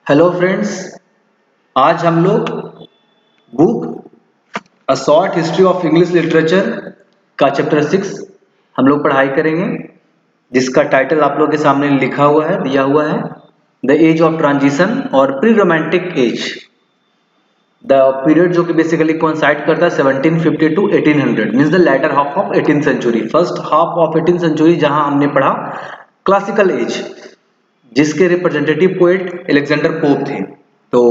Hello friends. आज हम लोग book a short history of English literature का चैप्टर 6 हम लोग पढ़ाई करेंगे, जिसका टाइटल आप लोग के सामने लिखा हुआ है, दिया हुआ है, द एज ऑफ ट्रांजिशन और pre romantic age. The period जो कि बेसिकली कोइंसाइड करता है 1750 to 1800, means the latter half of 18th century. First half of 18th century जहां हमने पढ़ा क्लासिकल एज, जिसके रिप्रेजेंटेटिव पोएट अलेक्जेंडर पोप थे। तो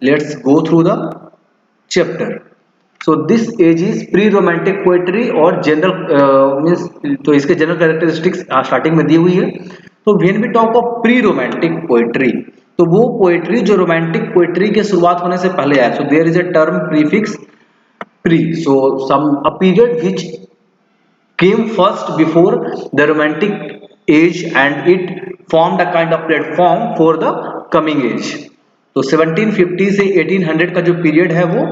let's go through the chapter. So this age is pre romantic poetry और general means, तो इसके general characteristics starting में दी हुई है। तो when we talk of pre romantic poetry, तो वो पोएट्री जो रोमांटिक पोएट्री के शुरुआत होने से पहले आया। So there is a term prefix pre, so some a period which came first before the romantic age and it formed a kind of platform for the coming age। तो 1750 से 1800 का जो पीरियड है वो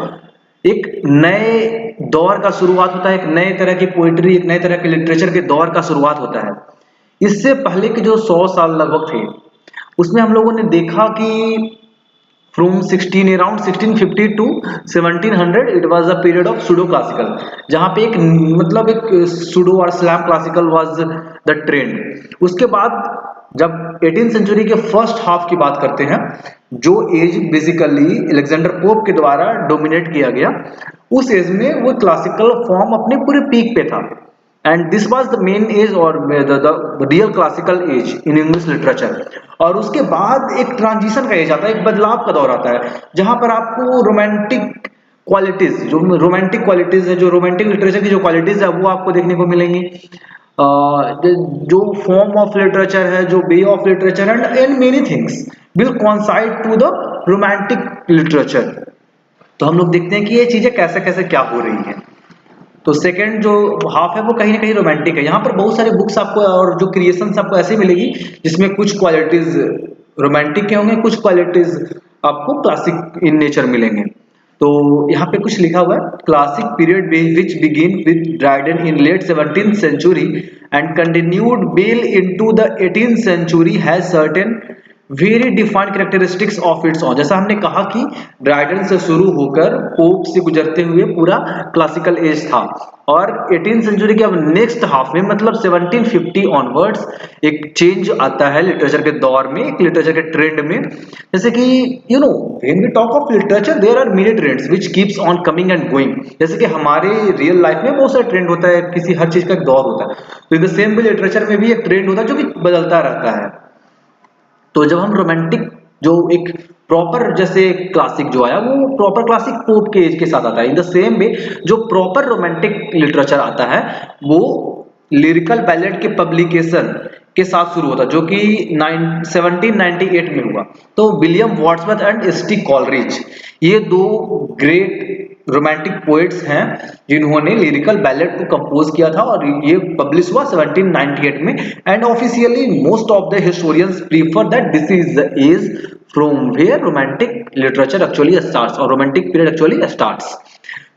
एक नए दौर का शुरुआत होता है, एक नए तरह की पोइट्री, एक नए तरह के लिटरेचर के दौर का शुरुआत होता है। इससे पहले के जो 100 साल लगभग थे, उसमें हम लोगों ने देखा कि From 1650 to 1700 it was a period of pseudo classical, जहाँ पे एक pseudo और slam classical was the trend। उसके बाद जब 18th सेंचुरी के फर्स्ट हाफ की बात करते हैं, जो एज बेसिकली अलेक्जेंडर पोप के द्वारा डोमिनेट किया गया, उस एज में वो क्लासिकल फॉर्म अपने पूरे पीक पे था। And this was the main age और the real classical age in English literature. और उसके बाद एक ट्रांजिशन का एज आता है, एक बदलाव का दौर आता है, जहां पर आपको रोमांटिक क्वालिटीज, जो रोमांटिक क्वालिटीज है, जो रोमांटिक लिटरेचर की जो क्वालिटीज है, वो आपको देखने को मिलेंगी। जो फॉर्म ऑफ लिटरेचर है, जो way of literature and many things will coincide to the romantic literature. तो हम लोग देखते हैं कि ये चीजें कैसे कैसे क्या हो रही है। तो सेकंड जो हाफ है वो कहीं ना कहीं रोमांटिक है। यहाँ पर बहुत सारे बुक्स आपको और जो क्रिएशंस आपको ऐसे मिलेगी जिसमें कुछ क्वालिटीज रोमांटिक के होंगे, कुछ क्वालिटीज आपको क्लासिक इन नेचर मिलेंगे। तो यहाँ पे कुछ लिखा हुआ है, classic period which begin with Dryden in late 17th century and continued well into the 18th century has certain very defined characteristics of its own. जैसा हमने कहा कि ड्राइडन से शुरू होकर पोप से गुजरते हुए पूरा क्लासिकल एज था, और 18th सेंचुरी के अब नेक्स्ट हाफ में, मतलब 1750 ऑनवर्ड्स, एक चेंज आता है लिटरेचर के दौर में, एक लिटरेचर के ट्रेंड में। जैसे कि you know when we talk of literature there are many trends which keeps on coming and going. जैसे कि हमारे रियल लाइफ में बहुत सारे ट्रेंड होता है, किसी हर चीज का एक दौर होता है, तो in the same way literature में भी एक ट्रेंड होता है जो कि बदलता रहता है। तो जब हम रोमांटिक, जो एक प्रॉपर, जैसे क्लासिक जो आया वो प्रॉपर क्लासिक पोप के एज के साथ आता है, इन द सेम वे जो प्रॉपर रोमांटिक लिटरेचर आता है वो लिरिकल बैलेड के पब्लिकेशन के साथ शुरू होता है, जो कि 1798 में हुआ। तो William Wordsworth and ST. Coleridge, ये दो ग्रेट रोमांटिक पोएट्स हैं जिन्होंने लिरिकल बैलेड को कंपोज किया था, और ये पब्लिश हुआ 1798 में। And officially most of the historians prefer that this is the age from where romantic literature actually starts, और रोमांटिक पीरियड एक्चुअली स्टार्ट्स।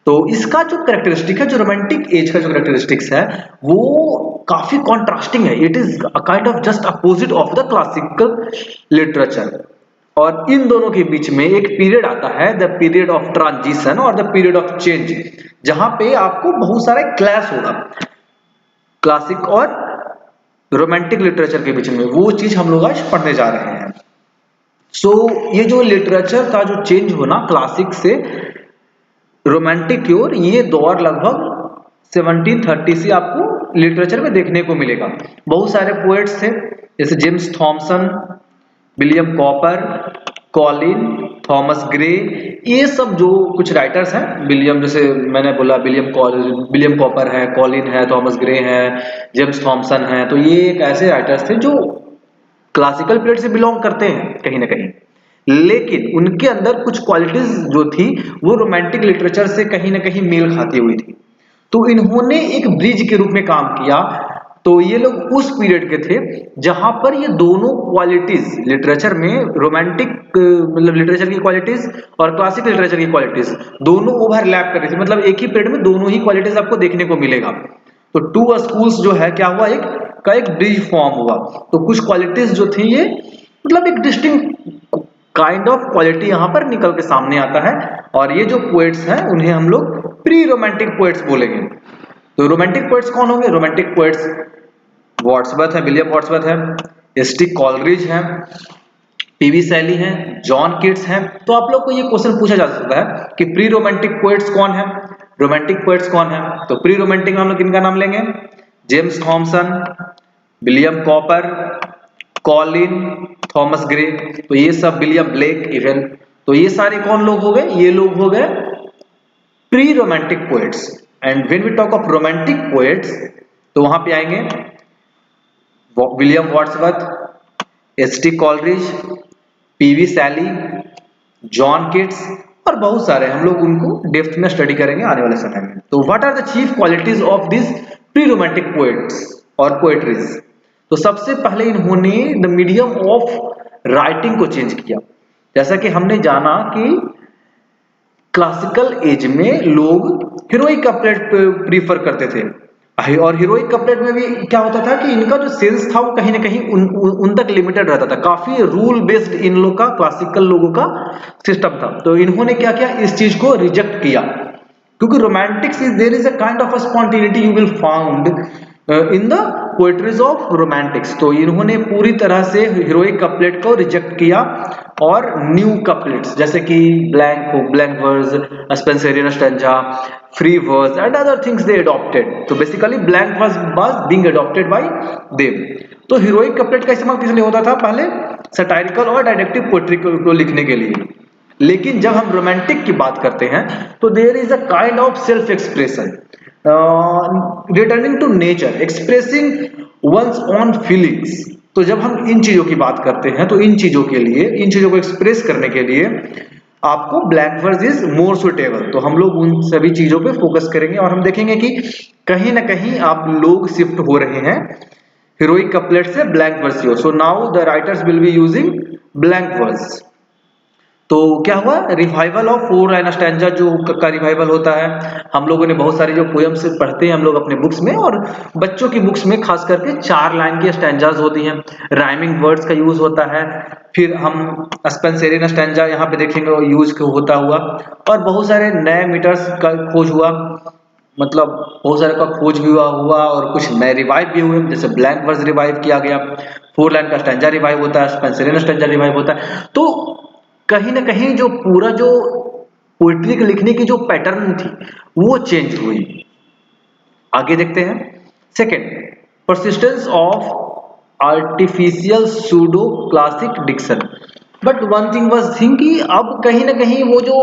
तो इसका जो कैरेक्टरिस्टिक है, जो रोमांटिक एज का जो कैरेक्टरिस्टिक्स है, वो काफी कॉन्ट्रास्टिंग है। It is a kind of just opposite of the classical literature. और इन दोनों के बीच में एक पीरियड आता है, द पीरियड ऑफ ट्रांजिशन और द पीरियड ऑफ चेंज, जहां पे आपको बहुत सारे क्लैश होगा क्लासिक और रोमांटिक लिटरेचर के बीच में। वो चीज हम लोग आज पढ़ने जा रहे हैं। सो ये जो लिटरेचर का जो चेंज होना क्लासिक से रोमांटिक की ओर, ये दौर लगभग 1730 से आपको लिटरेचर में देखने को मिलेगा। बहुत सारे पोएट्स थे, जैसे James Thompson, William copper, Colin, Thomas Gray, ये सब जो कुछ राइटर्स हैं। विलियम, जैसे मैंने बोला, विलियम कॉपर है, कॉलिन है, थॉमस ग्रे है, जेम्स थॉमसन है। तो ये एक ऐसे राइटर्स थे जो क्लासिकल पीरियड से बिलोंग करते हैं कहीं ना कहीं, लेकिन उनके अंदर कुछ क्वालिटीज जो थी वो रोमांटिक लिटरेचर से कहीं ना कहीं मेल खाती हुई थी। तो इन्होंने एक ब्रिज के रूप में काम किया। तो ये लोग उस पीरियड के थे जहां पर ये दोनों क्वालिटीज लिटरेचर में, रोमांटिक मतलब लिटरेचर की क्वालिटीज और क्लासिक लिटरेचर की क्वालिटीज दोनों ओवरलैप कर रही थी। मतलब एक ही पीरियड में दोनों ही क्वालिटीज आपको देखने को मिलेगा। तो टू स्कूल्स जो है क्या हुआ, एक ब्रिज फॉर्म हुआ। तो कुछ क्वालिटीज जो थी ये मतलब एक डिस्टिंक्ट काइंड ऑफ क्वालिटी यहाँ पर निकल के सामने आता है। और ये जो पोएट्स हैं उन्हें हम लोग प्री रोमांटिक पोएट्स बोलेंगे। तो रोमांटिक पोएट्स कौन होंगे? रोमांटिक पोएट्स वर्ड्सवर्थ है, विलियम वर्ड्सवर्थ है, एस.टी. कॉलरिज है, पी.वी. शैली हैं, जॉन किट्स हैं। तो आप लोग को ये क्वेश्चन पूछा जा सकता है कि प्री रोमांटिक पोएट्स कौन है, रोमांटिक पोएट्स कौन है। तो प्री रोमांटिक में हम लोग किनका नाम लेंगे? James Thompson, William copper, Colin, Thomas Gray, तो ये सब, विलियम ब्लेक इवन, तो ये सारे कौन लोग हो गए? ये लोग हो गए pre romantic poets. And when we talk of romantic poets तो वहां पे आएंगे William Wordsworth, S T. Coleridge, P B. Shelley, John Keats और बहुत सारे, हम लोग उनको डेप्थ में स्टडी करेंगे आने वाले समय में। तो what are the chief qualities of this pre romantic poets और पोएट्रीज? तो सबसे पहले इन्होंने द मीडियम ऑफ राइटिंग को चेंज किया। जैसा कि हमने जाना कि क्लासिकल एज में लोग हीरोइक कपलेट प्रीफर करते थे, और हीरोइक कपलेट में भी क्या होता था कि इनका जो सेंस था वो कहीं ना कहीं उन तक लिमिटेड रहता था। काफी रूल बेस्ड इन लोग का, क्लासिकल लोगों का सिस्टम था। तो इन्होंने क्या किया? इस चीज को रिजेक्ट किया, क्योंकि romantics is there is a kind of a spontaneity you will found in the poetries of romantics. तो इन्होंने पूरी तरह से हीरोइक कपलेट को रिजेक्ट किया और न्यू कपलेट्स जैसे कि blank verse, Spenserian stanza, free verse and other things they adopted. तो basically blank verse was being adopted by them. तो हीरोइक कपलेट का इस्तेमाल किस लिए होता था? पहले सटायरिकल और डायरेक्टिव पोएट्री को लिखने के लिए। लेकिन जब हम रोमांटिक की बात करते हैं तो there is a kind of self expression, returning to nature, expressing one's own feelings. तो जब हम इन चीजों की बात करते हैं तो इन चीजों को एक्सप्रेस करने के लिए आपको blank verse is more suitable. तो हम लोग उन सभी चीजों पे फोकस करेंगे और हम देखेंगे कि कहीं ना कहीं आप लोग शिफ्ट हो रहे हैं हीरोइक कपलेट से ब्लैंक वर्स की। So now the writers will be using blank verse. तो क्या हुआ? रिवाइवल ऑफ 4 लाइन स्टैंजा जो का रिवाइवल होता है। हम लोगों ने बहुत सारी जो पोएम्स पढ़ते हैं हम लोग अपने बुक्स में, और बच्चों की बुक्स में खास करके 4 लाइन की स्टैंजाज होती हैं, राइमिंग वर्ड्स का यूज होता है। फिर हम स्पेंसरियन स्टैंजा यहाँ पे देखेंगे यूज होता हुआ, और बहुत सारे नए मीटर्स का खोज हुआ, मतलब बहुत सारे का खोज भी हुआ और कुछ नए रिवाइव भी हुए। जैसे ब्लैंक वर्स रिवाइव किया गया, 4 लाइन का स्टैंजा रिवाइव होता है, स्पेंसरियन स्टैंजा रिवाइव होता है। तो कहीं ना कहीं जो पूरा जो पोइट्री के लिखने की जो पैटर्न थी वो चेंज हुई। आगे देखते हैं। Second, persistence of artificial pseudo classic diction. But one thing was thing कि अब कहीं ना कहीं वो जो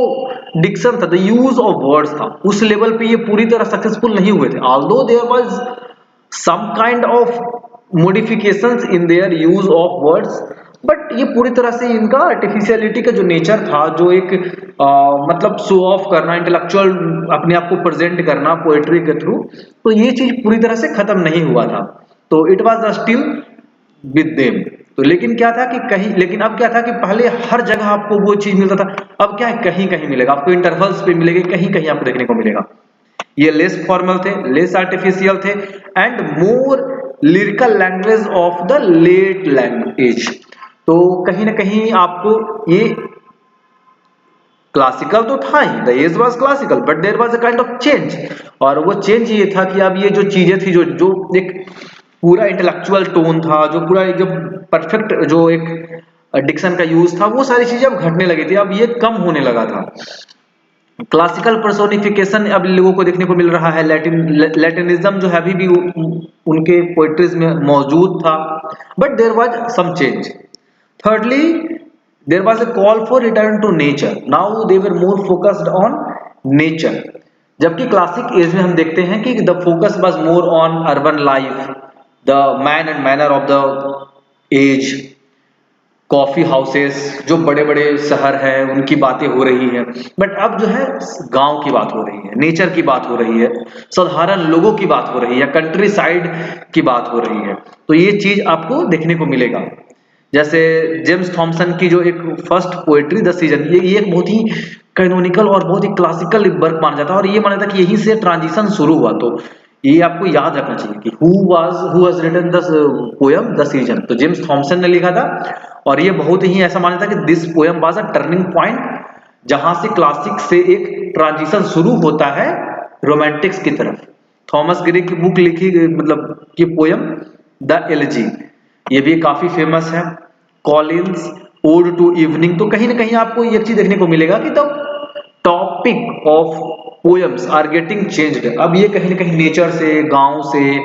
डिक्शन था, द यूज ऑफ वर्ड्स था, उस लेवल पे ये पूरी तरह सक्सेसफुल नहीं हुए थे। Although there was some kind of modifications in their use of words, but ये पूरी तरह से इनका आर्टिफिशियलिटी का जो नेचर था, जो एक मतलब शो ऑफ करना, इंटेलेक्चुअल अपने आप को प्रेजेंट करना पोएट्री के थ्रू, तो ये चीज पूरी तरह से खत्म नहीं हुआ था। तो it was still with them. तो लेकिन क्या था कि अब क्या था कि पहले हर जगह आपको वो चीज मिलता था, अब क्या है कहीं कहीं मिलेगा आपको, इंटरवल्स पे मिलेगा, कहीं कहीं आपको देखने को मिलेगा। ये लेस फॉर्मल थे, लेस आर्टिफिशियल थे, and more lyrical language of the late language. तो कहीं ना कहीं आपको ये क्लासिकल तो था ही, the age was classical, but there was a kind of change. और वो चेंज ये था कि अब ये जो चीजें थी, जो एक पूरा इंटेलेक्चुअल टोन था, जो पूरा एकदम परफेक्ट जो एक डिक्शन का यूज था, वो सारी चीजें अब घटने लगी थी, अब ये कम होने लगा था। क्लासिकल पर्सोनिफिकेशन अब लोगों को देखने को मिल रहा है, लैटिनिज्म जो है अभी भी उनके पोएट्रीज में मौजूद था, but there was some change. Thirdly, there was a call for return to nature. Now they were more focused on nature. जबकि क्लासिक एज में हम देखते हैं कि the focus was more on urban life, the man and manner of the age, coffee houses, जो बड़े बड़े शहर हैं उनकी बातें हो रही हैं। बट अब जो है गांव की बात हो रही है, नेचर की बात हो रही है, साधारण लोगों की बात हो रही है, कंट्री साइड की बात हो रही है। तो ये चीज आपको देखने को मिलेगा। जैसे जेम्स थॉमसन की जो एक फर्स्ट पोएट्री द सीजन, ये एक बहुत ही कैनोनिकल और बहुत ही क्लासिकल वर्क माना जाता है, और ये माना जाता है कि यहीं से ट्रांजिशन शुरू हुआ। तो ये आपको याद रखना चाहिए कि who has written the poem the season, तो जेम्स थॉमसन ने लिखा था। और ये बहुत ही ऐसा माना था कि this poem was a turning point, जहां से क्लासिक से एक ट्रांजिशन शुरू होता है रोमांटिक्स की तरफ। थॉमस ग्रे की बुक लिखी गई, मतलब की पोएम द एलिजी, ये भी काफी फेमस है। कॉलिंस ओड टू इवनिंग, तो कहीं ना कहीं आपको एक चीज देखने को मिलेगा कि the topic of poems are getting changed. अब ये कहीं ना कहीं नेचर से, गांव से,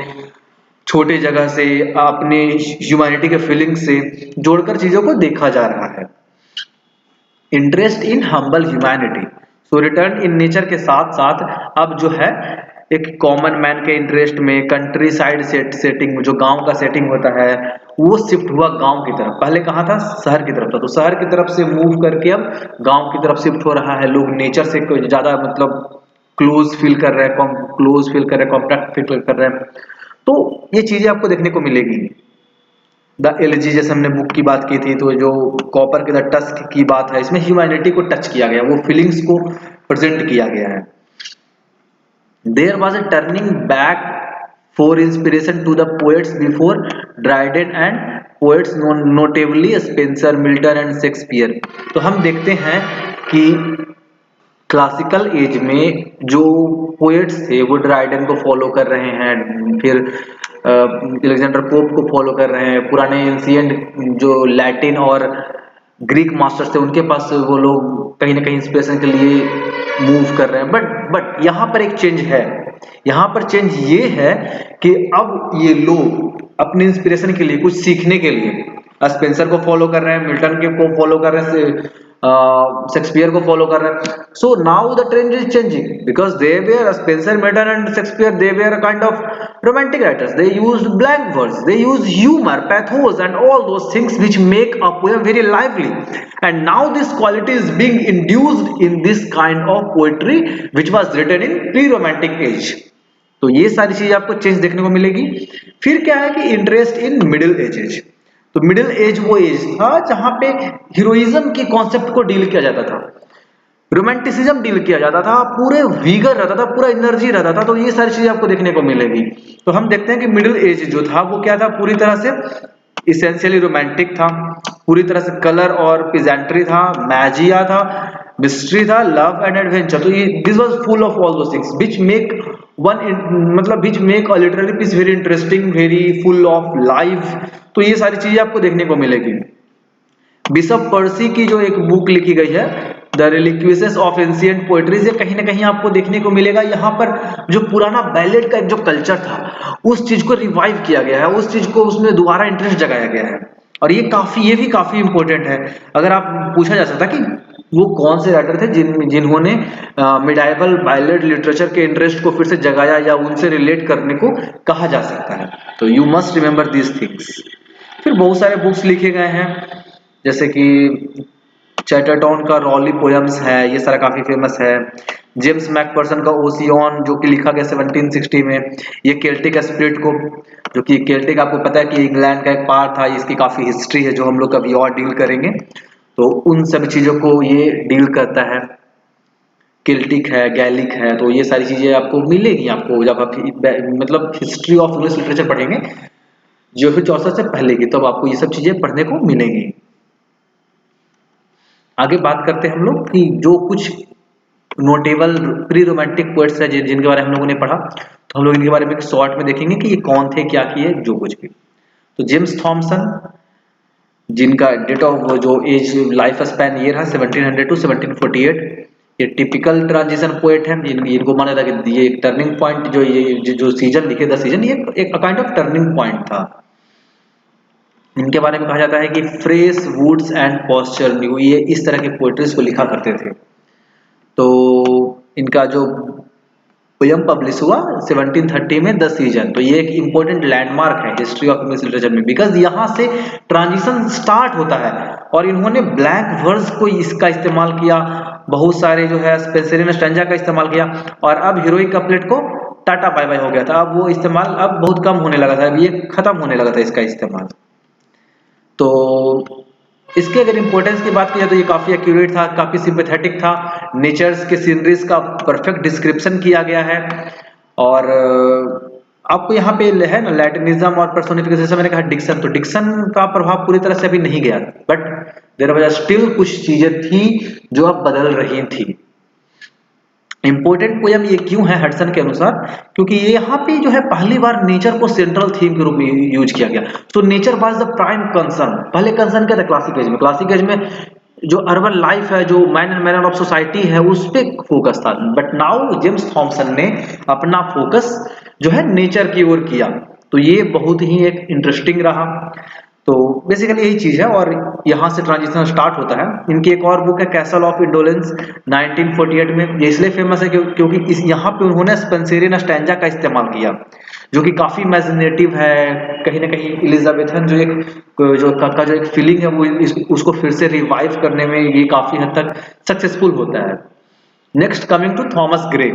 छोटे जगह से, अपने ह्यूमैनिटी के फीलिंग से जोड़कर चीजों को देखा जा रहा है। Interest in humble humanity, so return in nature के साथ साथ अब जो है एक कॉमन मैन के इंटरेस्ट में कंट्री साइड सेटिंग, जो गांव का सेटिंग होता है, वो शिफ्ट हुआ गांव की तरफ। पहले कहाँ था? शहर की तरफ था, तो शहर की तरफ से मूव करके अब गांव की तरफ शिफ्ट हो रहा है। लोग नेचर से ज्यादा मतलब क्लोज फील कर रहे हैं, कॉम्पैक्ट फील कर रहे हैं। तो ये चीजें आपको देखने को मिलेगी। द एलिजी जैसे हमने बुक की बात की थी, तो जो कॉपर के द टस्क की बात है, इसमें ह्यूमैनिटी को टच किया गया, वो फीलिंग्स को प्रेजेंट किया गया है। There was a turning back for inspiration to the poets before Dryden and poets notably Spenser, Milton and Shakespeare. तो हम देखते हैं कि क्लासिकल एज में जो पोएट्स थे वो ड्राइडन को फॉलो कर रहे हैं, फिर अलेक्जेंडर पोप को फॉलो कर रहे हैं, पुराने एंशिएंट जो लैटिन और ग्रीक मास्टर्स थे उनके पास वो लोग कहीं ना कहीं इंस्पिरेशन के लिए मूव कर रहे हैं। बट यहाँ पर एक चेंज है। यहाँ पर चेंज ये है कि अब ये लोग अपने इंस्पिरेशन के लिए, कुछ सीखने के लिए स्पेंसर को फॉलो कर रहे हैं, मिल्टन के को फॉलो कर रहे हैं, शेक्सपियर को फॉलो कर रहे हैं। So now the trend is changing because they were Spenser, Milton and Shakespeare, they were kind of romantic writers. They used blank verse, they used humor, pathos and all those things which make a poem very lively. And now this quality is being induced in this kind of poetry which was written in pre-romantic age. तो ये सारी चीजें आपको change देखने को मिलेगी। फिर क्या है कि इंटरेस्ट इन मिडिल एजेज। तो मिडिल एज वो एज था जहां पे हीरोइज्म की कॉन्सेप्ट को डील किया जाता था, रोमांटिसिज्म डील किया जाता था, पूरे वीगर रहता था, पूरा एनर्जी रहता था। तो ये सारी चीजें आपको देखने को मिलेगी। तो हम देखते हैं कि मिडिल एज जो था वो क्या था, पूरी तरह से इसेंशियली रोमांटिक था, पूरी तरह से कलर और पिजेंट्री था, मैजिया था, मिस्ट्री था, लव एंड एडवेंचर। तो ये this was full of all those things which make मतलब which make a literary piece very interesting, very full of life. तो ये सारी चीजें आपको देखने को मिलेगी। बिशप पर्सी की जो एक बुक लिखी गई है द रिलिक्विसेस ऑफ एंशिएंट पोएट्रीज, ये कहीं ना कहीं आपको देखने को मिलेगा। यहाँ पर जो पुराना बैलेड का जो कल्चर था उस चीज को रिवाइव किया गया है, उस चीज को उसमें दोबारा इंटरेस्ट जगाया गया है। और ये भी काफी इंपॉर्टेंट है। अगर आप पूछा जा सकता कि वो कौन से राइटर थे जिन्होंने मिडाइवल बैलेड लिटरेचर के इंटरेस्ट को फिर से जगाया या उनसे रिलेट करने को कहा जा सकता है, तो you must remember these things. फिर बहुत सारे बुक्स लिखे गए हैं, जैसे कि चैटरटन का रॉली पोएम्स है, ये सारा काफी फेमस है। जेम्स मैकफर्सन का ओसियन जो कि लिखा गया 1760 में, ये केल्टिक स्पिरिट को, जो कि केल्टिक आपको पता है कि इंग्लैंड का एक पार्ट था, इसकी काफी हिस्ट्री है जो हम लोग कभी और डील करेंगे। तो उन सब चीजों को ये डील करता है। केल्टिक है, गैलिक है, तो ये सारी चीजें आपको मिलेगी आपको जब आप मतलब हिस्ट्री ऑफ इंग्लिश लिटरेचर पढ़ेंगे जो फिर 64 से पहले की, तब आपको ये सब चीजें पढ़ने को मिलेंगी। आगे बात करते हैं हम लोग कि जो कुछ नोटेबल प्री रोमांटिक पोएट्स है जिनके बारे में हम लोगों ने पढ़ा, तो हम लोग इनके बारे में शॉर्ट में देखेंगे कि ये कौन थे, क्या किए, जो कुछ भी। तो जेम्स थॉमसन, जिनका डेट ऑफ जो एज लाइफ स्पैन ये रहा 1700 टू 1748, ये टिपिकल ट्रांजिशन पोएट है। इनको माना जाता है कि ये एक टर्निंग पॉइंट, जो सीजन लिखे द सीजन, ये एक काइंड ऑफ टर्निंग पॉइंट था। इनके बारे में कहा जाता है कि fresh woods and pasture new, ये इस तरह के पोएट्रीज को लिखा करते थे। तो इनका जो पोयम पब्लिश हुआ 1730 में द सीजन, तो ये एक इंपॉर्टेंट लैंडमार्क है हिस्ट्री ऑफ इंग्लिश लिटरेचर में, बिकॉज यहाँ से ट्रांजिशन स्टार्ट होता है। और इन्होंने ब्लैंक वर्स को इसका इस्तेमाल किया, बहुत सारे जो है स्पेंसरियन स्टैंजा का इस्तेमाल किया, और अब हीरोइक कपलेट को टाटा बाय बाय हो गया था। अब वो इस्तेमाल अब बहुत कम होने लगा था, अब ये खत्म होने लगा था इसका इस्तेमाल। तो इसके अगर इंपॉर्टेंस की बात की जाए तो ये काफी एक्यूरेट था, काफी सिंपैथेटिक था, नेचर्स के सीनरीज का परफेक्ट डिस्क्रिप्शन किया गया है, और आपको यहाँ पे है ना लैटिनिज्म और पर्सोनिफिकेशन, जैसे मैंने कहा डिक्शन, तो डिक्शन का प्रभाव पूरी तरह से अभी नहीं गया, बट देयर वाज स्टिल कुछ चीजें थी जो अब बदल रही थी। इंपॉर्टेंट पोयम ये क्यों है हडसन के अनुसार, क्योंकि ये यहाँ पे जो है पहली बार नेचर को सेंट्रल थीम के रूप में यूज किया गया। तो nature was the prime concern. पहले कंसर्न क्या था क्लासिक एज में? क्लासिक एज में जो अर्बन लाइफ है, जो man and manner of society है, उस पे फोकस था। बट नाउ जेम्स थॉमसन ने अपना फोकस जो है नेचर की ओर किया, तो ये बहुत ही एक इंटरेस्टिंग रहा। तो बेसिकली यही चीज है, और यहाँ से ट्रांजिशन स्टार्ट होता है। इनकी एक और बुक है कैसल ऑफ इंडोलेंस 1948 में। ये इसलिए फेमस है क्योंकि इस यहाँ पे उन्होंने स्पेंसेरियन स्टैंजा का इस्तेमाल किया, जो कि काफी इमेजिनेटिव है। कहीं ना कहीं एलिजाबेथन जो एक फीलिंग है वो उसको फिर से रिवाइव करने में ये काफी हद तक सक्सेसफुल होता है। Next coming to Thomas Gray.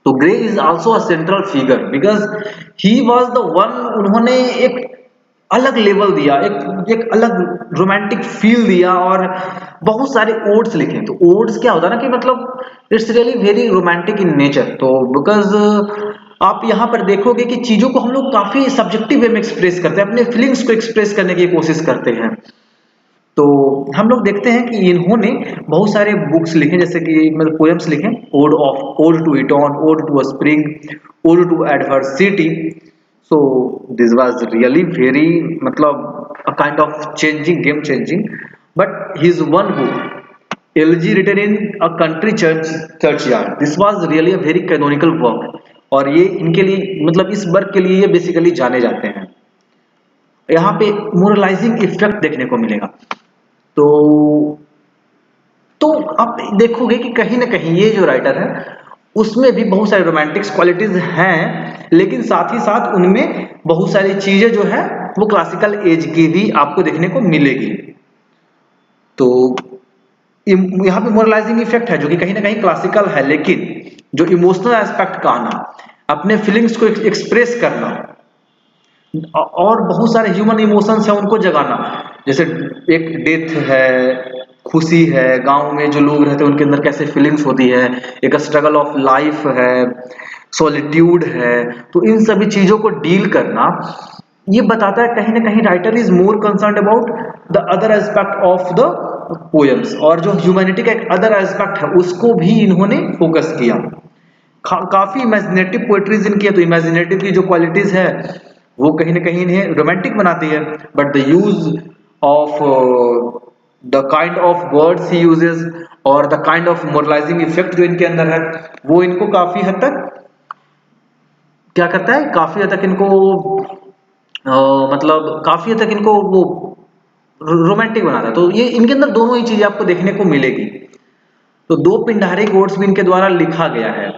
तो Gray is also a central figure because he was the one, उन्होंने एक अलग लेवल दिया, एक अलग रोमांटिक फील दिया, और बहुत सारे ओड्स लिखे। तो ओड्स क्या होता है ना कि मतलब it's really very romantic in nature. तो बिकॉज आप यहाँ पर देखोगे कि चीजों को हम लोग काफी सब्जेक्टिव वे में एक्सप्रेस करते हैं, अपने फीलिंग्स को एक्सप्रेस करने की कोशिश करते हैं। तो हम लोग देखते हैं कि इन्होंने बहुत सारे बुक्स लिखे, जैसे कि मतलब पोएम्स लिखे, ode to Eton, ode to a spring, ode to adversity. So this was really very मतलब a kind of changing, game changing. But his one book elegy written in a country churchyard, this was really a very canonical work, और ये इनके लिए मतलब इस work के लिए ये बेसिकली जाने जाते हैं। यहाँ पे मोरलाइजिंग इफेक्ट देखने को मिलेगा। तो तो आप देखोगे कि कहीं ना कहीं ये जो राइटर है उसमें भी बहुत सारे रोमांटिक्स क्वालिटीज हैं, लेकिन साथ ही साथ उनमें बहुत सारी चीजें जो है वो क्लासिकल एज की भी आपको देखने को मिलेगी। तो यहाँ पे मोरलाइजिंग इफेक्ट है जो कि कहीं ना कहीं क्लासिकल है, लेकिन जो इमोशनल एस्पेक्ट का आना, अपने फीलिंग्स को एक्सप्रेस करना, और बहुत सारे ह्यूमन इमोशंस है उनको जगाना, जैसे एक डेथ है, खुशी है, गांव में जो लोग रहते हैं उनके अंदर कैसे फीलिंग्स होती है, एक स्ट्रगल ऑफ लाइफ है, सॉलिट्यूड है। तो इन सभी चीजों को डील करना ये बताता है कहीं ना कहीं writer is more concern about the other aspect of the poems, और जो ह्यूमैनिटी का एक अदर एस्पेक्ट है उसको भी इन्होंने फोकस किया। काफी इमेजिनेटिव पोएट्रीज इनकी है। तो इमेजिनेटिव की जो क्वालिटीज है वो कहीं ना कहीं इन्हें रोमांटिक बनाती है, but the use of the kind of words he uses और द काइंड ऑफ मोरलाइजिंग इफेक्ट जो इनके अंदर है वो इनको काफी हद तक क्या करता है, काफी हद तक इनको मतलब काफी हद तक इनको वो रोमांटिक बनाता है। तो ये इनके अंदर दोनों ही चीजें आपको देखने को मिलेगी। तो दो पिंडारिक ओड्स भी इनके द्वारा लिखा गया है,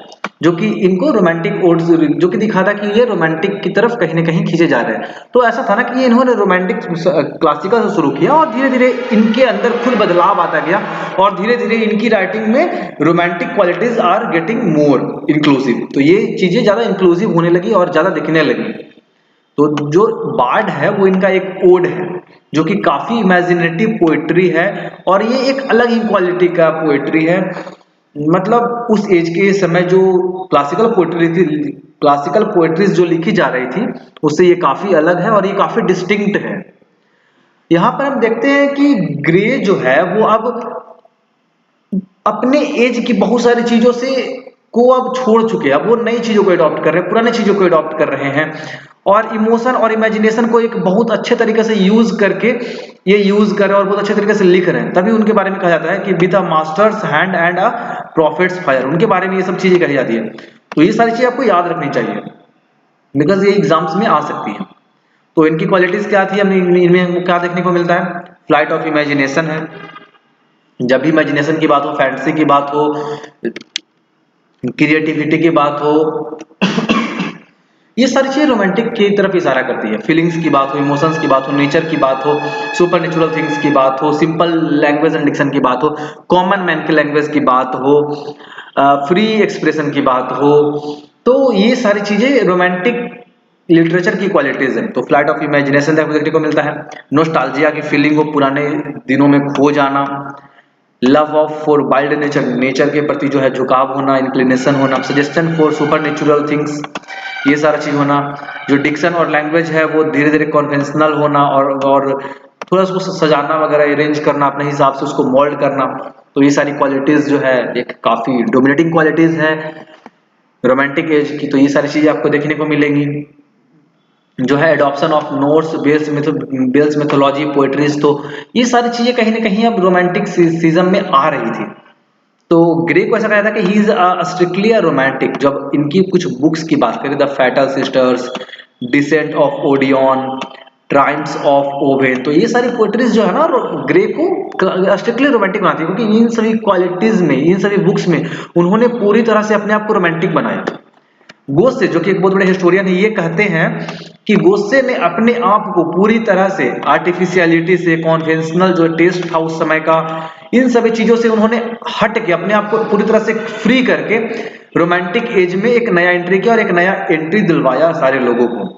जो कि इनको रोमांटिक ओड्स, जो कि दिखाता कि ये रोमांटिक की तरफ कहीं ना कहीं खींचे जा रहे हैं। तो ऐसा था ना कि ये इन्होंने रोमांटिक क्लासिकल से शुरू किया, और धीरे धीरे इनके अंदर खुद बदलाव आता गया, और धीरे धीरे इनकी राइटिंग में romantic qualities are getting more inclusive. तो ये चीजें ज्यादा इंक्लूसिव होने लगी और ज्यादा दिखने लगी। तो जो बार्ड है वो इनका एक ओड है जो कि काफी इमेजिनेटिव पोएट्री है, और ये एक अलग ही क्वालिटी का पोएट्री है। मतलब उस एज के समय जो क्लासिकल पोएट्री थी, क्लासिकल पोएट्रीज जो लिखी जा रही थी उससे ये काफी अलग है, और ये काफी डिस्टिंक्ट है। यहाँ पर हम देखते हैं कि ग्रे जो है वो अब अपने एज की बहुत सारी चीजों से को अब छोड़ चुके हैं, अब वो नई चीजों को अडॉप्ट कर रहे हैं, पुरानी चीजों को अडॉप्ट कर रहे हैं, और इमोशन और इमेजिनेशन को एक बहुत अच्छे तरीके से यूज करके ये यूज कर रहे हैं और बहुत अच्छे तरीके से लिख रहे हैं। तभी उनके बारे में कहा जाता है कि with a masters hand and a profits fire, उनके बारे में ये सब चीजें कही जाती है। तो ये सारी चीजें आपको याद रखनी चाहिए बिकॉज ये एग्जाम्स में आ सकती है। तो इनकी क्वालिटीज क्या थी, हमें इनमें क्या देखने को मिलता है? फ्लाइट ऑफ इमेजिनेशन है, जब भी इमेजिनेशन की बात हो, फैंटेसी की बात हो, क्रिएटिविटी की बात हो, ये सारी चीजें रोमांटिक की तरफ इशारा करती है। फीलिंग्स की बात हो, इमोशंस की बात हो, नेचर की बात हो, सुपर नेचुरल थिंग्स की बात हो, सिंपल लैंग्वेज एंड डिक्शन की बात हो, कॉमन मैन की लैंग्वेज की बात हो, फ्री एक्सप्रेशन की बात हो, तो ये सारी चीजें रोमांटिक लिटरेचर की क्वालिटीज है। तो फ्लाइट ऑफ इमेजिनेशन देखने को मिलता है, नोस्टाल्जिया की फीलिंग को, पुराने दिनों में खो जाना, love of for wild nature, nature के प्रति जो है झुकाव होना, इंक्लिनेशन होना, suggestion for super natural things, ये सारा चीज होना। जो डिक्शन और लैंग्वेज है वो धीरे धीरे कन्वेंशनल होना और थोड़ा उसको सजाना वगैरह, अरेंज करना अपने हिसाब से, उसको मोल्ड करना। तो ये सारी क्वालिटीज जो है एक काफी डोमिनेटिंग क्वालिटीज है रोमांटिक एज की। तो ये सारी चीजें आपको देखने को मिलेंगी। जो है adoption of notes bells mythology poetries, तो ये सारी चीजें कहीं ना कहीं अब रोमांटिक सीजन में आ रही थी। तो ग्रे को ऐसा कहा था कि he is strictly a romantic. जब इनकी कुछ बुक्स की बात करें, the fatal sisters, descent of Odin, triumphs of Owen, तो ये सारी पोएट्रीज जो है ना ग्रे को स्ट्रिक्टली रोमांटिक बनाती है, क्योंकि इन सभी क्वालिटीज में, इन सभी बुक्स में उन्होंने पूरी तरह से अपने आप को रोमांटिक बनाया। गोस्से, जो कि एक बहुत बड़े हिस्टोरियन है, ये कहते हैं कि गोस्से ने अपने आप को पूरी तरह से आर्टिफिशियलिटी से, कॉन्वेंशनल जो टेस्ट था उस समय का, इन सभी चीजों से उन्होंने हट के अपने आप को पूरी तरह से फ्री करके रोमांटिक एज में एक नया एंट्री किया और एक नया एंट्री दिलवाया सारे लोगों को।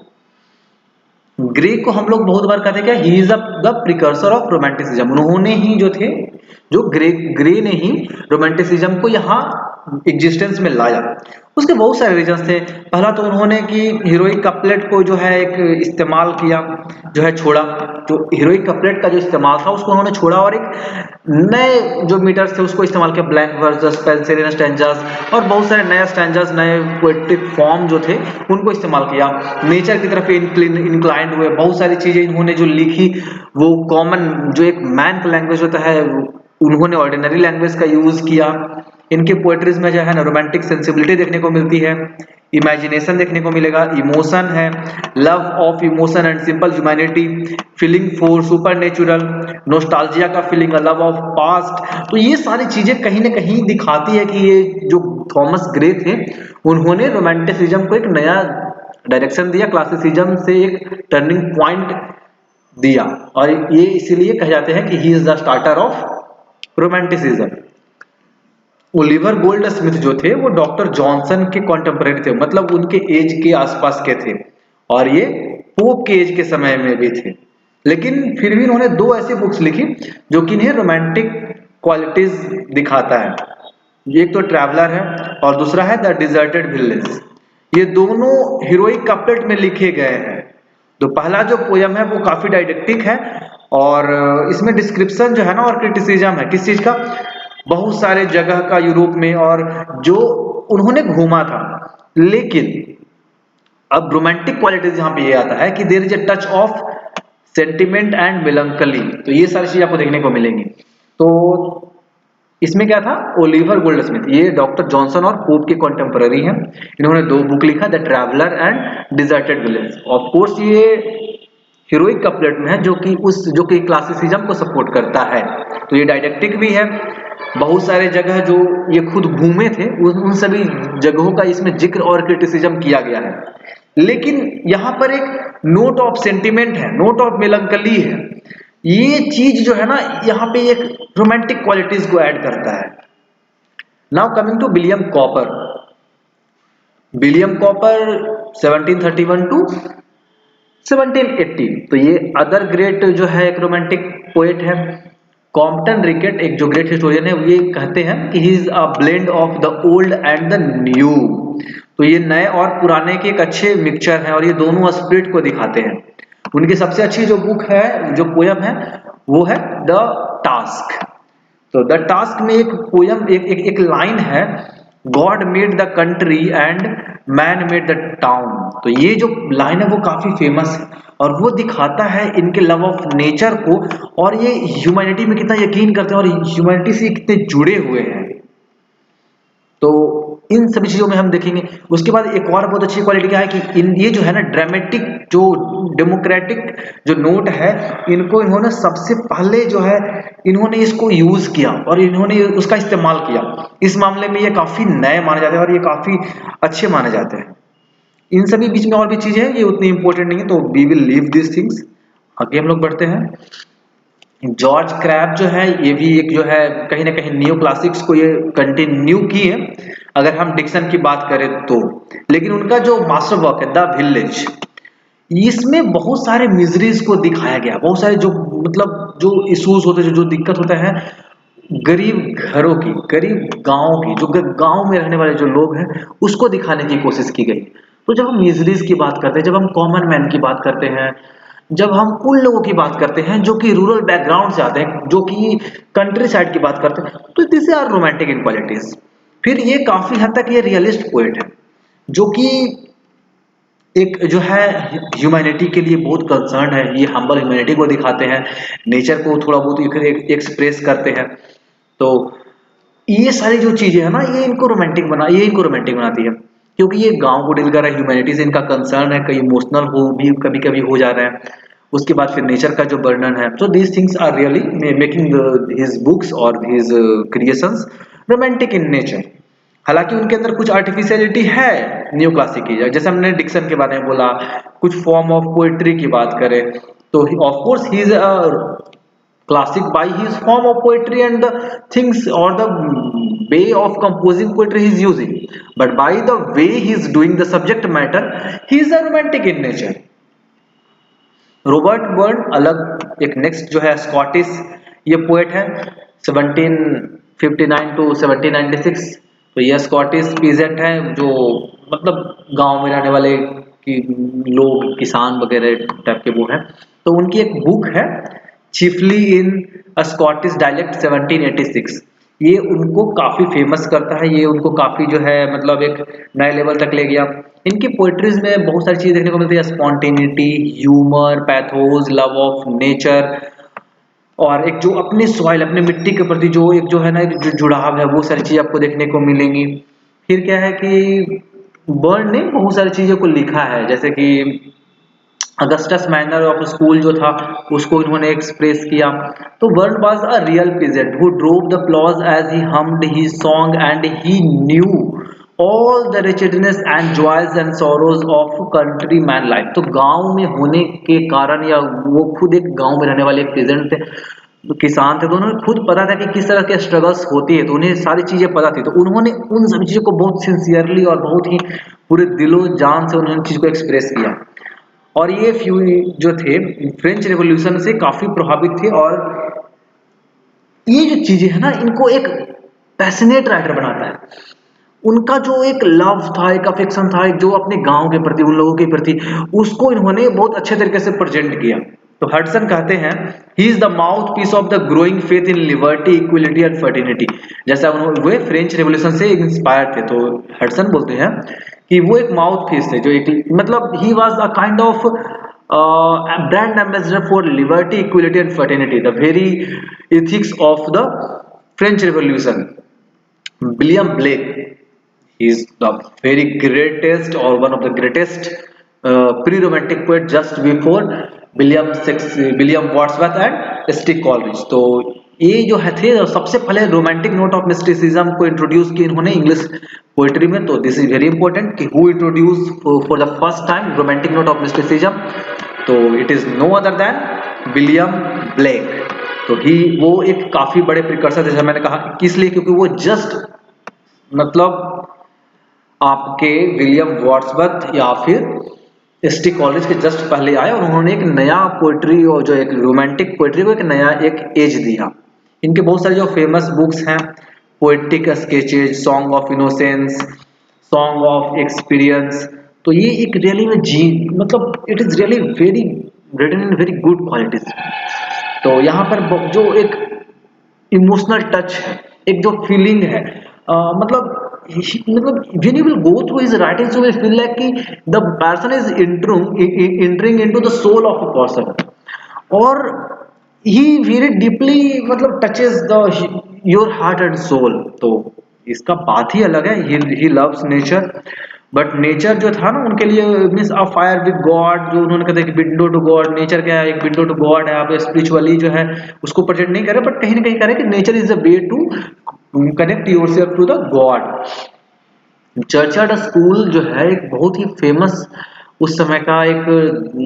ग्रे को हम लोग बहुत बार कहते हैं कि he is the precursor of romanticism. उन्होंने ही जो थे, जो ग्रे ने ही रोमांटिसिज्म को यहाँ एग्जिस्टेंस में लाया। उसके बहुत सारे रीजंस थे। पहला तो उन्होंने कि हीरोइक कपलेट को जो है एक इस्तेमाल किया, जो है छोड़ा। जो हीरोइक कपलेट का जो इस्तेमाल था उसको उन्होंने छोड़ा और एक नए जो मीटर्स थे उसको इस्तेमाल किया, ब्लैंक वर्सेस, पेंसिलियन स्टैंजास और बहुत सारे नए स्टैंजास, नए पोएटिक फॉर्म जो थे उनको इस्तेमाल किया। नेचर की तरफ इंक्लाइंड हुए। बहुत सारी चीजें इन्होंने जो लिखी वो कॉमन, जो एक मैन का लैंग्वेज होता है, उन्होंने ऑर्डिनरी लैंग्वेज का यूज किया। इनके पोएट्रीज में जो है ना रोमांटिक सेंसिबिलिटी देखने को मिलती है, इमेजिनेशन देखने को मिलेगा, इमोशन है, love of emotion and simple humanity, feeling for super natural, nostalgia का फीलिंग, लव ऑफ पास्ट। तो ये सारी चीजें कहीं ना कहीं दिखाती है कि ये जो थॉमस ग्रे थे उन्होंने रोमांटिसिज्म को एक नया डायरेक्शन दिया, क्लासिसिज्म से एक टर्निंग पॉइंट दिया, और ये इसीलिए कहे जाते हैं कि he is the starter of romanticism. Oliver gold Smith जो थे वो डॉक्टर जॉनसन के कॉन्टेम्परेरी थे, मतलब उनके एज के आसपास के थे, और ये पोप के एज के समय में भी थे। लेकिन फिर भी इन्होंने दो ऐसी बुक्स लिखी जो कि इन्हें रोमांटिक क्वालिटीज दिखाता है। एक तो ट्रैवलर है और दूसरा है द डिजर्टेड विलेज। ये दोनों हीरोइक कपलेट में लिखे गए हैं। तो पहला जो पोयम है वो काफी डायडेक्टिक है और इसमें डिस्क्रिप्शन जो है ना और क्रिटिसिज्म है किस चीज का, बहुत सारे जगह का यूरोप में और जो उन्होंने घूमा था। लेकिन अब रोमांटिक क्वालिटीज यहाँ पे ये आता है कि there is a touch of sentiment and melancholy. तो ये सारी चीज आपको देखने को मिलेंगी। तो इसमें क्या था, ओलिवर गोल्डस्मिथ, ये डॉक्टर जॉनसन और पोप के कॉन्टेम्पररी हैं। इन्होंने दो बुक लिखा, the traveller and deserted village. Of course ये हीरोइक कपलेट में है जो कि क्लासिसिज्म को सपोर्ट करता है। तो ये डायडेक्टिक भी है। बहुत सारे जगह जो ये खुद घूमे थे उन सभी जगहों का इसमें जिक्र और क्रिटिसिज्म किया गया है। लेकिन यहाँ पर एक नोट ऑफ सेंटिमेंट है, नोट ऑफ मेलंकली है। ये चीज जो है ना यहाँ पे एक रोमांटिक क्वालिटीज को ऐड करता है। Now coming to William Cowper. William Cowper 1731 to 1780, तो ये अदर ग्रेट जो है एक रोमांटिक पोएट है। कॉम्पटन रिकेट, एक जो ग्रेट हिस्टोरियन है, ये कहते हैं कि he is a blend of the old and the new. तो ये नए और पुराने के एक अच्छे मिक्सचर है और ये दोनों स्पिरिट को दिखाते हैं। उनकी सबसे अच्छी जो बुक है, जो पोयम है, वो है द टास्क। तो द टास्क में एक पोयम, एक लाइन है, God made the country and man made the town. तो ये जो लाइन है वो काफी फेमस है और वो दिखाता है इनके लव ऑफ नेचर को और ये ह्यूमैनिटी में कितना यकीन करते हैं और ह्यूमैनिटी से कितने जुड़े हुए हैं। तो इन सभी चीजों में हम देखेंगे। उसके बाद एक और बहुत अच्छी क्वालिटी क्या है कि ये जो है ना ड्रामेटिक, जो डेमोक्रेटिक जो नोट है, इनको इन्होंने सबसे पहले जो है इन्होंने इसको यूज किया और इन्होंने उसका इस्तेमाल किया। इस मामले में ये काफी नए माने जाते हैं और ये काफी अच्छे माने जाते हैं। इन सभी बीच में और भी चीजें हैं, ये उतनी इंपॉर्टेंट नहीं है, तो we will leave this things. आगे हम लोग बढ़ते हैं। जॉर्ज क्रैब जो है, ये भी एक जो है कहीं ना कहीं न्यू क्लासिक्स को ये कंटिन्यू की है अगर हम डिक्शन की बात करें तो। लेकिन उनका जो मास्टर वर्क है द विलेज, इसमें बहुत सारे मिजरीज को दिखाया गया, बहुत सारे जो मतलब जो इश्यूज होते हैं, जो दिक्कत होता है, गरीब घरों की, गरीब गाँव की, जो गाँव में रहने वाले जो लोग हैं उसको दिखाने की कोशिश की गई। तो जब हम मिजरीज की बात करते हैं, जब हम कॉमन मैन की बात करते हैं, जब हम उन लोगों की बात करते हैं जो कि रूरल बैकग्राउंड से आते हैं, जो कि कंट्री साइड की बात करते हैं, तो this are romantic in qualities. फिर ये काफी हद तक ये रियलिस्ट पोएट है, जो कि एक जो है ह्यूमैनिटी के लिए बहुत कंसर्न है। ये हम्बल ह्यूमैनिटी को दिखाते हैं, नेचर को थोड़ा बहुत एक्सप्रेस करते हैं। तो ये सारी जो चीजें है ना, ये इनको रोमांटिक बनाती है, क्योंकि ये गांव को डील कर रहा है, ह्यूमैनिटी से इनका कंसर्न है, कहीं इमोशनल हो भी कभी कभी हो जा रहे हैं। उसके बाद फिर नेचर का जो वर्णन है, तो these things are really making his books और his creations romantic in nature. हालांकि उनके अंदर कुछ आर्टिफिशियलिटी है न्यू क्लासिक की, जैसे हमने डिक्सन के बारे में बोला, कुछ फॉर्म ऑफ पोएट्री की बात करें तो of course he is a classic by his form of poetry and the things or the way of composing poetry he is using, but by the way he is doing the subject matter, he is a romantic in nature. Robert burn अलग एक next जो है Scottish ये poet है, 1759 to 1796। तो ये Scottish peasant है, जो मतलब गांव में रहने वाले कि लोग किसान वगैरह टाइप के वो हैं। तो उनकी एक बुक है चिफली इन अ स्कॉटिश डायलेक्ट 1786, ये उनको काफी फेमस करता है, ये उनको काफी जो है मतलब एक नए लेवल तक ले गया। इनकी पोएट्रीज में बहुत सारी चीजें देखने को मिलती है, spontaneity, humour, pathos, love of nature, और एक जो अपने सॉइल, अपने मिट्टी के प्रति जो एक जो है ना एक जो जुड़ाव है, वो सारी चीजें आपको देखने को मिलेंगी। फिर क्या है कि बर्न ने बहुत सारी चीजों को लिखा है, जैसे कि अगस्टस मैनर ऑफ स्कूल जो था उसको इन्होंने एक्सप्रेस किया। तो Burn was a real peasant who drove the ploughs as he hummed his song and he knew all the wretchedness and joys and sorrows of country man life। तो गांव में होने के कारण, या वो खुद एक गांव में रहने वाले एक पीजेंट थे, तो किसान थे, तो उन्हें खुद पता था कि किस तरह के स्ट्रगल्स होती है, तो उन्हें सारी चीजें पता थी। तो उन्होंने उन सभी चीजों को बहुत सिंसियरली और बहुत ही पूरे दिलो जान से उन्होंने चीज को एक्सप्रेस किया। और ये फ्यू जो थे फ्रेंच रेवोल्यूशन से काफी प्रभावित थे, और ये जो चीजें है ना इनको एक पैशनेट राइटर बनाता है। उनका जो एक लव था, एक अफेक्शन था, एक जो अपने गांव के प्रति, उन लोगों के प्रति, उसको इन्होंने बहुत अच्छे तरीके से प्रेजेंट किया। तो हडसन कहते हैं he is the mouthpiece of the growing faith in liberty, equality and fraternity. जैसा वे फ्रेंच रेवोल्यूशन से इंस्पायर थे, तो हडसन बोलते हैं कि वो एक माउथ पीस थे, जो एक मतलब he was a kind of brand ambassador for liberty, equality and fraternity, the very ethics of the French revolution. William Blake is the very greatest or one of the greatest pre-romantic poet just before William Wordsworth and स्टिग Coleridge. तो ये जो है थे सबसे पहले romantic note of mysticism को introduce किए इन्होंने इंग्लिश पोएट्री में। तो दिस इज वेरी इंपॉर्टेंट कि who introduce for the first time romantic note of mysticism, तो it is no other than William Blake. तो वो एक काफी बड़े प्रिकर्सर, जैसा मैंने कहा, किस लिए, क्योंकि वो जस्ट मतलब आपके विलियम वर्ड्सवर्थ या फिर स्टिग कॉलरिज के जस्ट पहले आए, और उन्होंने एक नया पोएट्री और जो एक रोमांटिक पोएट्री को एक नया एक एज दिया। इनके बहुत सारे जो फेमस बुक्स हैं, poetic sketches, song of innocence, song of experience, तो ये एक रियली में मतलब it is really very written in very good qualities. तो यहाँ पर जो एक इमोशनल टच है, एक जो फीलिंग है, मतलब when you will go through his writings you will feel like कि the person is entering into the soul of a person, और he very deeply मतलब touches the your heart and soul। तो इसका बात ही अलग है। he loves nature, but nature जो था ना उनके लिए means a fire with God, जो उन्होंने कहा कि विंडो टू गॉड, नेचर क्या है, एक विंडो टू गॉड है। आप स्पिरिचुअली जो है उसको प्रेजेंट नहीं कर रहे, बट कहीं ना कहीं कर रहे कि nature is a way to connect yourself to the God. Churchyard school जो है एक बहुत ही फेमस उस समय का एक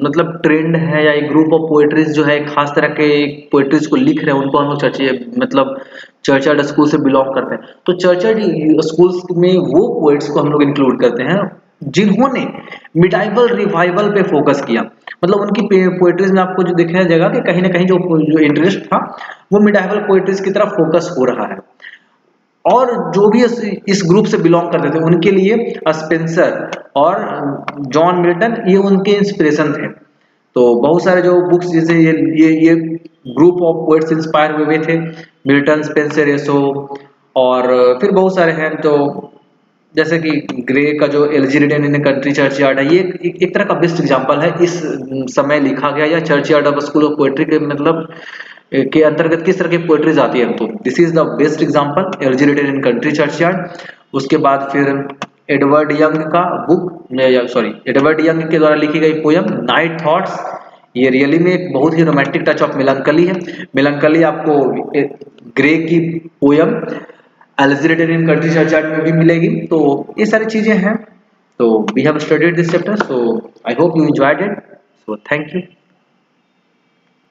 मतलब ट्रेंड है, या एक ग्रुप ऑफ पोएट्रीज जो है खास तरह के पोएट्रीज को लिख रहे हैं, उनको हम लोग मतलब चर्चर्ड स्कूल से बिलोंग करते हैं। तो चर्चर्ड स्कूल्स में वो पोएट्स को हम लोग इंक्लूड करते हैं जिन्होंने मिडाइवल रिवाइवल पे फोकस किया। मतलब उनकी पोएट्रीज में आपको जो दिखने जाएगा कि कहीं ना कहीं जो इंटरेस्ट था वो मिडाइवल पोएट्रीज की तरफ फोकस हो रहा है। और जो भी इस ग्रुप से बिलोंग करते थे उनके लिए स्पेंसर और जॉन मिल्टन ये उनके इंस्पिरेशन थे। तो बहुत सारे जो बुक्स जैसे ये ग्रुप ऑफ पोएट्स इंस्पायर हुए थे, मिल्टन, स्पेंसर, एसो, और फिर बहुत सारे हैं। तो जैसे कि ग्रे का जो एल्जीरियन इन कंट्री चर्चयार्ड है, ये एक तरह का बेस्ट एग्जांपल है इस समय लिखा गया या churchyard of school of poetry के मतलब के अंतर्गत किस तरह की पोएट्रीज आती है। तो this is the best example, elegy written in country churchyard. उसके बाद फिर एडवर्ड यंग का बुक एडवर्ड यंग के द्वारा लिखी गई पोयम नाइट थॉट्स, ये रियली में एक बहुत ही रोमांटिक टच ऑफ मेलंकली है। मेलंकली आपको ग्रे की poem elegy written in country churchyard में भी मिलेगी। तो ये सारी चीजें हैं। तो we have studied this chapter, so I hope you enjoyed it, so thank you.